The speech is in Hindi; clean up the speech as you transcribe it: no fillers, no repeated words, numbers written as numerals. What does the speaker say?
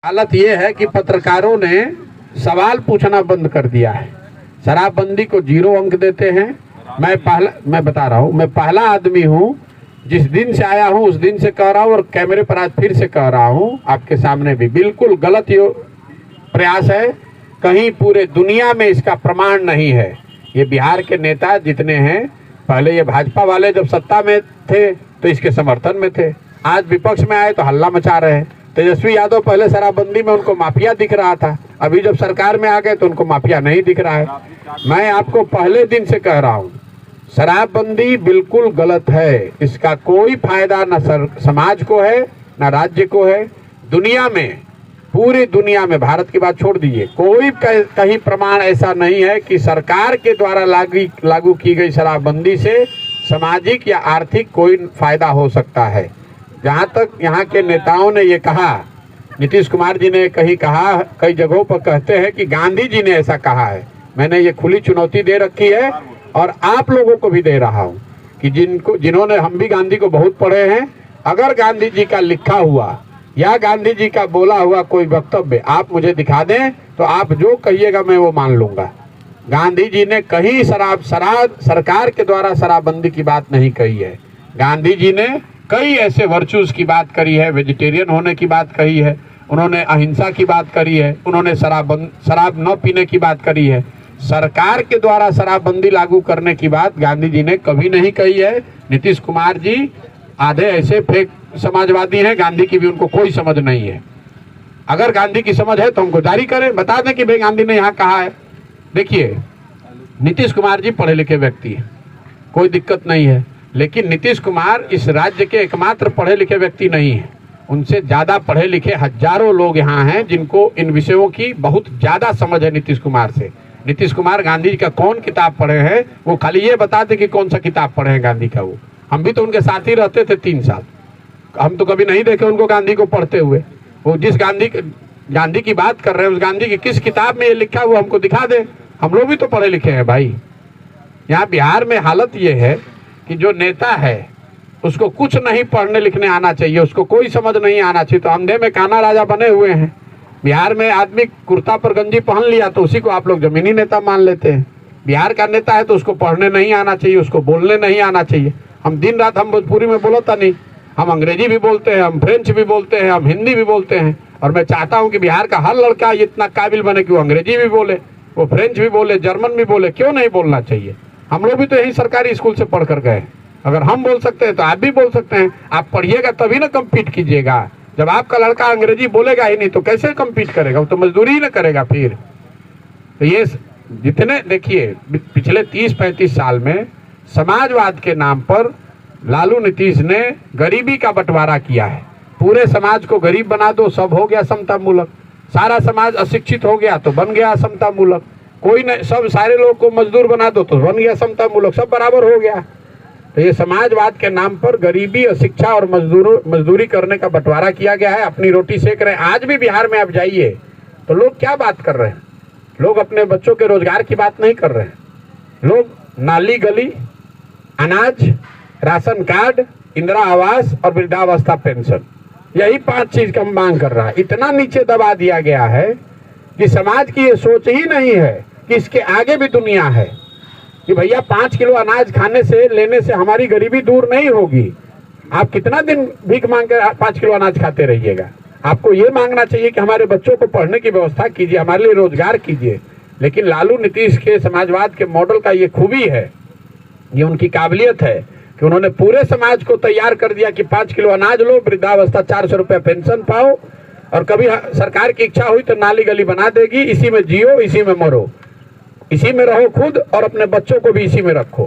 हालत ये है कि पत्रकारों ने सवाल पूछना बंद कर दिया है। शराबबंदी को 0 अंक देते हैं। मैं बता रहा हूँ, मैं पहला आदमी हूँ जिस दिन से आया हूँ उस दिन से कह रहा हूँ और कैमरे पर आज फिर से कह रहा हूँ आपके सामने भी, बिल्कुल गलत प्रयास है। कहीं पूरे दुनिया में इसका प्रमाण नहीं है। ये बिहार के नेता जितने हैं, पहले ये भाजपा वाले जब सत्ता में थे तो इसके समर्थन में थे, आज विपक्ष में आए तो हल्ला मचा रहे हैं। तेजस्वी यादव पहले शराबबंदी में उनको माफिया दिख रहा था, अभी जब सरकार में आ गए तो उनको माफिया नहीं दिख रहा है। मैं आपको पहले दिन से कह रहा हूँ, शराबबंदी बिल्कुल गलत है। इसका कोई फायदा न समाज को है न राज्य को है। दुनिया में, पूरी दुनिया में, भारत की बात छोड़ दीजिए, कोई कहीं प्रमाण ऐसा नहीं है कि सरकार के द्वारा लागू की गई शराबबंदी से सामाजिक या आर्थिक कोई फायदा हो सकता है। जहाँ तक यहाँ के नेताओं ने ये कहा, नीतीश कुमार जी ने कहीं कहा, कई जगहों पर कहते हैं कि गांधी जी ने ऐसा कहा है। मैंने ये खुली चुनौती दे रखी है और आप लोगों को भी दे रहा हूँ कि जिन्होंने, हम भी गांधी को बहुत पढ़े हैं, अगर गांधी जी का लिखा हुआ या गांधी जी का बोला हुआ कोई वक्तव्य आप मुझे दिखा दें तो आप जो कहिएगा मैं वो मान लूंगा। गांधी जी ने कहीं सरकार के द्वारा शराबबंदी की बात नहीं कही है। गांधी जी ने कई ऐसे वर्चूज की बात करी है, वेजिटेरियन होने की बात कही है, उन्होंने अहिंसा की बात करी है, उन्होंने शराब न पीने की बात करी है। सरकार के द्वारा शराबबंदी लागू करने की बात गांधी जी ने कभी नहीं कही है। नीतीश कुमार जी आधे ऐसे फेक समाजवादी हैं, गांधी की भी उनको कोई समझ नहीं है। अगर गांधी की समझ है तो हमको जारी करें, बता दें कि भाई गांधी ने यहाँ कहा है। देखिए, नीतीश कुमार जी पढ़े लिखे व्यक्ति हैं, कोई दिक्कत नहीं है, लेकिन नीतीश कुमार इस राज्य के एकमात्र पढ़े लिखे व्यक्ति नहीं है। उनसे ज़्यादा पढ़े लिखे हजारों लोग यहाँ हैं जिनको इन विषयों की बहुत ज़्यादा समझ है नीतीश कुमार से। नीतीश कुमार गांधी जी का कौन किताब पढ़े हैं, वो खाली ये बता दें कि कौन सा किताब पढ़े हैं गांधी का। वो हम भी तो उनके साथ ही रहते थे 3 साल, हम तो कभी नहीं देखे उनको गांधी को पढ़ते हुए। वो जिस गांधी की बात कर रहे हैं उस गांधी की किस किताब में ये लिखा हुआ हमको दिखा दे। हम लोग भी तो पढ़े लिखे हैं भाई। यहाँ बिहार में हालत ये है कि जो नेता है उसको कुछ नहीं पढ़ने लिखने आना चाहिए, उसको कोई समझ नहीं आना चाहिए, तो अंधे में काना राजा बने हुए हैं। बिहार में आदमी कुर्ता पर गंजी पहन लिया तो उसी को आप लोग जमीनी नेता मान लेते हैं। बिहार का नेता है तो उसको पढ़ने नहीं आना चाहिए, उसको बोलने नहीं आना चाहिए। हम दिन रात हम भोजपुरी में बोलता नहीं, हम अंग्रेजी भी बोलते हैं, हम फ्रेंच भी बोलते हैं, हम हिंदी भी बोलते हैं। और मैं चाहता हूँ कि बिहार का हर लड़का इतना काबिल बने कि वो अंग्रेजी भी बोले, वो फ्रेंच भी बोले, जर्मन भी बोले। क्यों नहीं बोलना चाहिए? हम लोग भी तो यही सरकारी स्कूल से पढ़ कर गए। अगर हम बोल सकते हैं तो आप भी बोल सकते हैं। आप पढ़िएगा तभी ना कम्पीट कीजिएगा। जब आपका लड़का अंग्रेजी बोलेगा ही नहीं तो कैसे कम्पीट करेगा? वो तो मजदूरी ही ना करेगा फिर। तो ये जितने, देखिए, पिछले 30-35 साल में समाजवाद के नाम पर लालू नीतीश ने गरीबी का बंटवारा किया है। पूरे समाज को गरीब बना दो, सब हो गया समता मूलक। सारा समाज अशिक्षित हो गया तो बन गया समता मूलक। कोई नहीं, सब सारे लोग को मजदूर बना दो तो बन गया समता मूलक, सब बराबर हो गया। तो ये समाजवाद के नाम पर गरीबी, अशिक्षा और मजदूरी करने का बंटवारा किया गया है। अपनी रोटी सेक रहे हैं। आज भी बिहार में आप जाइए तो लोग क्या बात कर रहे हैं? लोग अपने बच्चों के रोजगार की बात नहीं कर रहे हैं। लोग नाली गली, अनाज, राशन कार्ड, इंदिरा आवास और वृद्धावस्था पेंशन, यही 5 चीज का मांग कर रहा है। इतना नीचे दबा दिया गया है कि समाज की ये सोच ही नहीं है कि इसके आगे भी दुनिया है, कि भैया 5 किलो अनाज खाने से, लेने से हमारी गरीबी दूर नहीं होगी। आप कितना दिन भीख मांग कर 5 किलो अनाज खाते रहिएगा? आपको ये मांगना चाहिए कि हमारे बच्चों को पढ़ने की व्यवस्था कीजिए, हमारे लिए रोजगार कीजिए। लेकिन लालू नीतीश के समाजवाद के मॉडल का ये खूबी है, ये उनकी काबिलियत है कि उन्होंने पूरे समाज को तैयार कर दिया कि 5 किलो अनाज लो, वृद्धावस्था 400 रुपये पेंशन पाओ, और कभी सरकार की इच्छा हुई तो नाली गली बना देगी। इसी में जियो, इसी में मरो, इसी में रहो खुद और अपने बच्चों को भी इसी में रखो।